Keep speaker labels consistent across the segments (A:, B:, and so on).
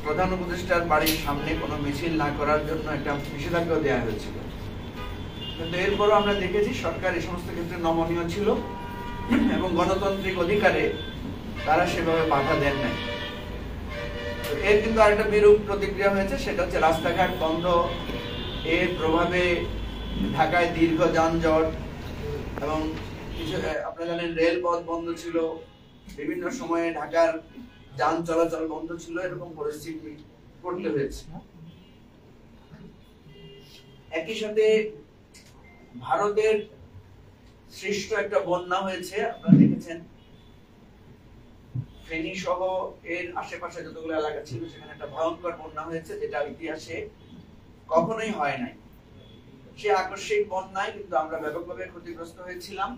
A: প্রধান উপদেষ্টার বাড়ির সামনে কোনো মিছিল না করার জন্য একটা নিষেধাজ্ঞা দেওয়া হয়েছিল, কিন্তু এরপরও আমরা দেখেছি সরকার এই সমস্ত ক্ষেত্রে নমনীয় ছিল এবং গণতান্ত্রিক অধিকারে তারা সেভাবে বাধা দেন নাই। এর কিন্তু আরেকটা বিরূপ প্রতিক্রিয়া হয়েছে, সেটা হচ্ছে রাস্তাঘাট বন্ধ। এর প্রভাবে ঢাকায় দীর্ঘ যানজট এবং কিছু আপনারা জানেন রেলপথ বন্ধ ছিল, বিভিন্ন সময়ে ঢাকার যান চলাচল বন্ধ ছিল, এরকম পরিস্থিতি পড়তে হয়েছে। একই সাথে ভারতের সৃষ্ট একটা বন্যা হয়েছে, আপনারা দেখেছেন ফেনী সহ এর আশেপাশে যতগুলো এলাকা ছিল সেখানে একটা ভয়ঙ্কর বন্যা হয়েছে, যেটা ইতিহাসে কখনোই হয় নাই। সে আকস্মিক বন্যায় কিন্তু আমরা ব্যাপকভাবে ক্ষতিগ্রস্ত হয়েছিলাম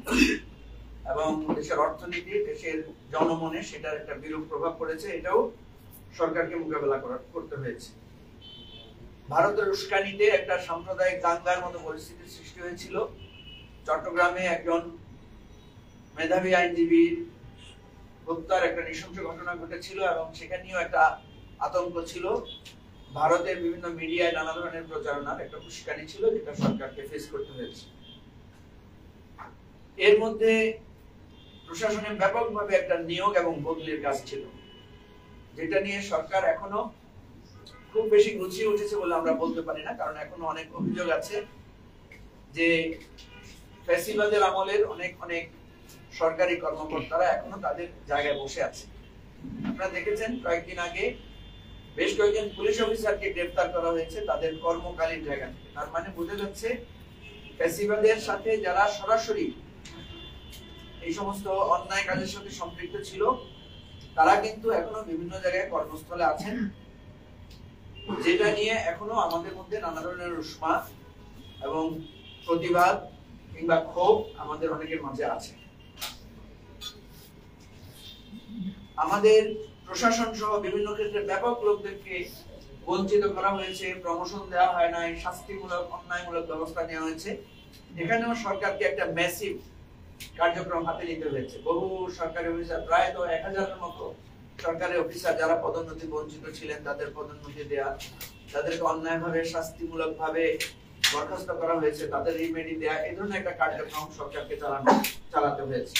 A: এবং দেশের অর্থনীতি, দেশের জনমনে সেটার একটা বিরূপ প্রভাব পড়েছে। এটাও সরকারকে মোকাবেলা করতে হয়েছে। ভারতের উস্কানিতে একটা সাম্প্রদায়িক দাঙ্গার মতো পরিস্থিতির সৃষ্টি হয়েছিল। চট্টগ্রামে একজন মেধাবী আইনজীবীর হত্যার একটা নৃশংস ঘটনা ঘটেছিল এবং সেখানেও একটা আতঙ্ক ছিল। ভারতের বিভিন্ন মিডিয়ায় নানা ধরনের প্রচারণার একটা উস্কানি ছিল, যেটা সরকারকে ফেস করতে হয়েছে। এর মধ্যে প্রশাসনে ব্যাপকভাবে একটা নিয়োগ এবং বদলির কাজ ছিল, যেটা নিয়ে সরকার এখনো খুব বেশি গুছিয়ে উঠেছে বলে আমরা বলতে পারি না, কারণ এখনো অনেক অভিযোগ আছে যে ফ্যাসিবাদের আমলের অনেক অনেক সরকারি কর্মকর্তারা এখনো তাদের জায়গায় বসে আছে। আপনারা দেখেছেন কয়েকদিন আগে বেশ কয়েকজন পুলিশ অফিসারকে গ্রেফতার করা হয়েছে তাদের কর্মকালীন জায়গা থেকে। তার মানে বোঝা যাচ্ছে ফ্যাসিবাদের সাথে যারা সরাসরি এই সমস্ত অন্যায় কাজের সাথে সম্পৃক্ত ছিল তারা কিন্তু এখনো বিভিন্ন জায়গায় কর্মস্থলে আছেন, যেটা নিয়ে এখনো আমাদের মধ্যে নানা ধরনের উষ্মা এবং প্রতিবাদ কিংবা ক্ষোভ আমাদের অনেকের মাঝে আছে। আমাদের প্রশাসন সহ বিভিন্ন ক্ষেত্রে ব্যাপক লোকদেরকে বঞ্চিত করা হয়েছে, প্রমোশন দেওয়া হয় নাই, শাস্তিমূলক অন্যায়মূলক ব্যবস্থা নেওয়া হয়েছে। এখানেও সরকারকে একটা ম্যাসিভ কার্যক্রম হাতে নিতে হয়েছে। বহু সরকারি অফিসার, প্রায় তো 1000-এর মতো সরকারি অফিসার যারা পদোন্নতি বঞ্চিত ছিলেন তাদের পদোন্নতি দেয়া, তাদেরকে অন্যায়ভাবে শাস্তিমূলক ভাবে বরখাস্ত করা হয়েছে, তাদের রিমেডি দেয়া, এই ধরনের একটা কার্যক্রম সরকারকে চালাতে হয়েছে।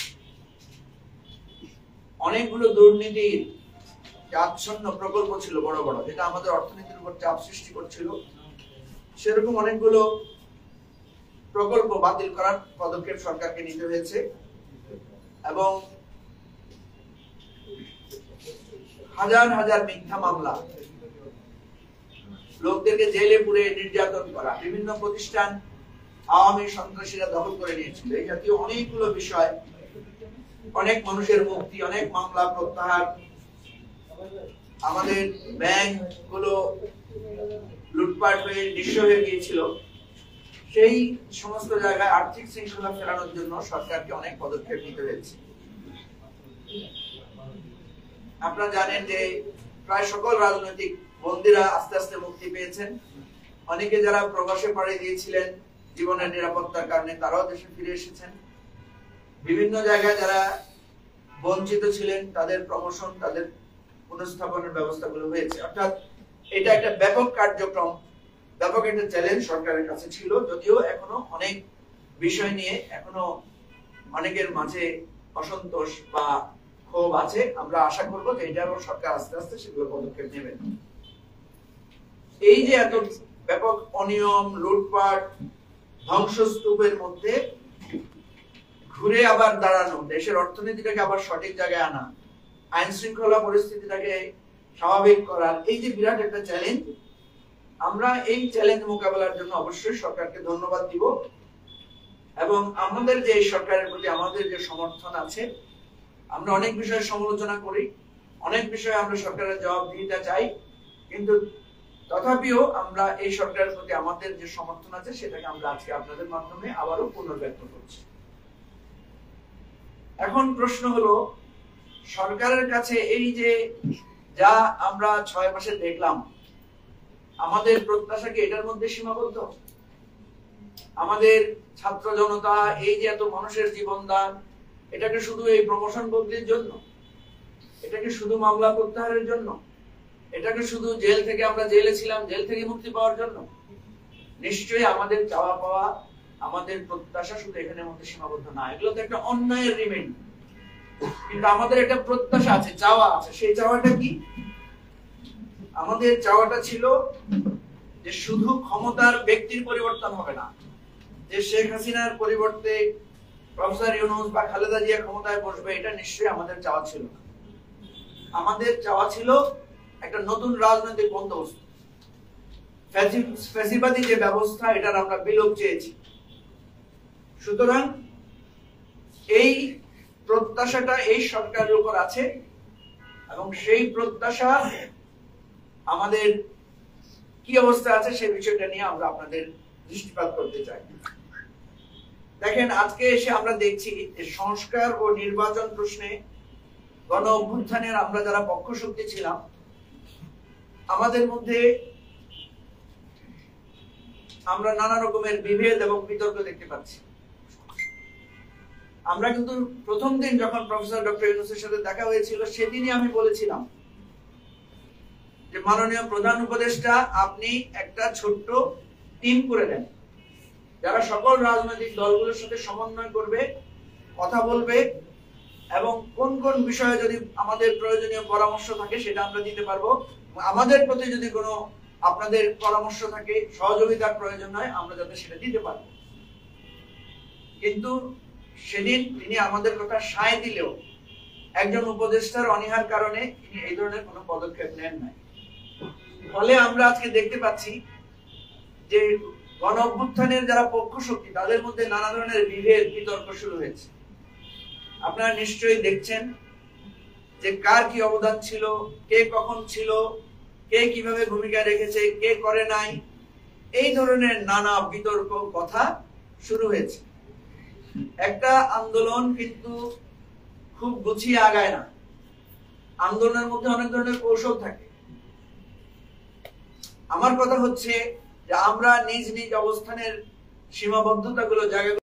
A: অনেকগুলো দুর্নীতির আচ্ছন্ন প্রকল্প ছিল বড় বড়, যেটা আমাদের অর্থনীতির উপর চাপ সৃষ্টি করছিল। সেরকম অনেকগুলো প্রকল্প বাতিল করার পদক্ষেপ সরকারকে নিতে হয়েছে এবং হাজার হাজার মিথ্যা মামলা, লোকদেরকে জেলে পুরে নির্যাতন করা, বিভিন্ন প্রতিষ্ঠান আওয়ামী সন্ত্রাসীরা দখল করে নিয়েছিল, এই জাতীয় অনেকগুলো বিষয়, অনেক মানুষের মুক্তি, অনেক মামলা প্রত্যাহার, আমাদের ব্যাংক গুলো লুটপাট হয়ে নিঃস্ব হয়ে গিয়েছিল, সেই সমস্ত জায়গায় আর্থিক শৃঙ্খলা ফেরানোর জন্য সরকারকে অনেক পদক্ষেপ নিতে হয়েছে। আপনারা জানেন যে প্রায় সকল রাজনৈতিক বন্দীরা আস্তে আস্তে মুক্তি পেয়েছেন। অনেকে যারা প্রবাসে পাড়ি দিয়েছিলেন জীবনের নিরাপত্তার কারণে তারাও দেশে ফিরে এসেছেন। বিভিন্ন জায়গায় যারা বঞ্চিত ছিলেন তাদের প্রমোশন, তাদের পুনঃস্থাপনের ব্যবস্থাগুলো হয়েছে। অর্থাৎ এটা একটা ব্যাপক কার্যক্রম, ব্যাপক একটা চ্যালেঞ্জ সরকারের কাছে ছিল, যদিও এখনো অনেক বিষয় নিয়ে এখনো অনেকের মাঝে অসন্তোষ বা ক্ষোভ আছে। আমরা আশা করব যে এটারও সরকার আস্তে আস্তে সেগুলো পদক্ষেপ নেবেন। এই যে এত ব্যাপক অনিয়ম, লুটপাট, ধ্বংসস্তূপের মধ্যে ঘুরে আবার দাঁড়ানো, দেশের অর্থনীতিটাকে আবার সঠিক জায়গায় আনা, আইন শৃঙ্খলা পরিস্থিতিটাকে স্বাভাবিক করার, এই যে বিরাট একটা চ্যালেঞ্জ, আমরা এই চ্যালেঞ্জ মোকাবেলার জন্য অবশ্যই সরকারকে ধন্যবাদ দিব এবং আমাদের যে সরকারের প্রতি আমাদের যে সমর্থন আছে, আমরা অনেক বিষয়ে সমালোচনা করি, অনেক বিষয়ে আমরা সরকারের জবাবদিহিতা চাই, কিন্তু তথাপিও আমরা এই সরকারের প্রতি আমাদের যে সমর্থন আছে সেটাকে আমরা আজকে আপনাদের মাধ্যমে আবারও পুনর্ব্যক্ত করছি। এখন প্রশ্ন হলো, সরকারের কাছে এই যে যা আমরা 6 মাসে দেখলাম, আমাদের প্রত্যাশা কি এটার মধ্যে সীমাবদ্ধ? আমাদের ছাত্র জনতা এই যে এত মানুষের জীবনদান, এটাকে শুধু এই প্রমোশন বদলির জন্য, এটাকে শুধু মামলা প্রত্যাহারের জন্য, এটাকে শুধু জেল থেকে আমরা জেলে ছিলাম জেল থেকে মুক্তি পাওয়ার জন্য? নিশ্চয়ই আমাদের চাওয়া পাওয়া, আমাদের প্রত্যাশা শুধু এখানের মধ্যে সীমাবদ্ধ না। এগুলো তো একটা অন্যায়ের রিমেইন, কিন্তু আমাদের একটা প্রত্যাশা আছে, চাওয়া আছে। সেই চাওয়াটা কি? আমাদের চাওয়াটা ছিল যে শুধু ক্ষমতার ব্যক্তির পরিবর্তন হবে না, যে শেখ হাসিনার পরিবর্তে প্রফেসর ইউনূস বা খালেদা জিয়া ক্ষমতায় বসবে, এটা নিশ্চয়ই আমাদের চাওয়া ছিল না। আমাদের চাওয়া ছিল একটা নতুন রাজনৈতিক বন্দোবস্ত, ফ্যাসিবাদী যে ব্যবস্থা, এটার আমরা বিলোপ চেয়েছি। সুতরাং এই প্রত্যাশাটা এই সরকারের উপর আছে, এবং সেই প্রত্যাশা আমাদের কি অবস্থা আছে সেই বিষয়টা নিয়ে আমরা আপনাদের দৃষ্টিপাত করতে চাই। দেখেন, আজকে এসে আমরা দেখছি যে সংস্কার ও নির্বাচন প্রশ্নে গণ অভ্যুত্থানের আমরা যারা পক্ষশক্তি ছিলাম, আমাদের মধ্যে আমরা নানা রকমের বিভেদ এবং বিতর্ক দেখতে পাচ্ছি। আমরা কিন্তু প্রথম দিন যখন প্রফেসর ডক্টর ইউনূসের সাথে দেখা হয়েছিল, সেদিনই আমি বলেছিলাম যে মাননীয় প্রধান উপদেষ্টা, আপনি একটা ছোট্ট টিম করে দেন, যারা সকল রাজনৈতিক দলগুলোর সাথে সমন্বয় করবে, কথা বলবে, এবং কোন কোন বিষয়ে যদি আমাদের প্রয়োজনীয় পরামর্শ থাকে সেটা আমরা দিতে পারবো। আমাদের প্রতি যদি কোনো আপনাদের পরামর্শ থাকে, সহযোগিতার প্রয়োজন হয়, আমরা যাতে সেটা দিতে পারবো। কিন্তু সেদিন তিনি আমাদের কথা সায় দিলেও একজন উপদেষ্টার অনীহার কারণে তিনি এই ধরনের কোনো পদক্ষেপ নেন নাই। ফলে আমরা আজকে দেখতে পাচ্ছি যে গণ অভ্যুত্থানের যারা পক্ষ শক্তি, তাদের মধ্যে নানা ধরনের বিভেদ বিতর্ক শুরু হয়েছে। আপনারা নিশ্চয়ই দেখছেন যে কার কি অবদান ছিল, কে কখন ছিল, কে কিভাবে ভূমিকা রেখেছে, কে করে নাই, এই ধরনের নানা বিতর্ক কথা শুরু হয়েছে। একটা আন্দোলন কিন্তু খুব গুছিয়ে আগায় না, আন্দোলনের মধ্যে অনেক ধরনের কৌশল থাকে। আমার কথা হচ্ছে যে আমরা নিজ নিজ অবস্থানের সীমাবদ্ধতাগুলো জায়গা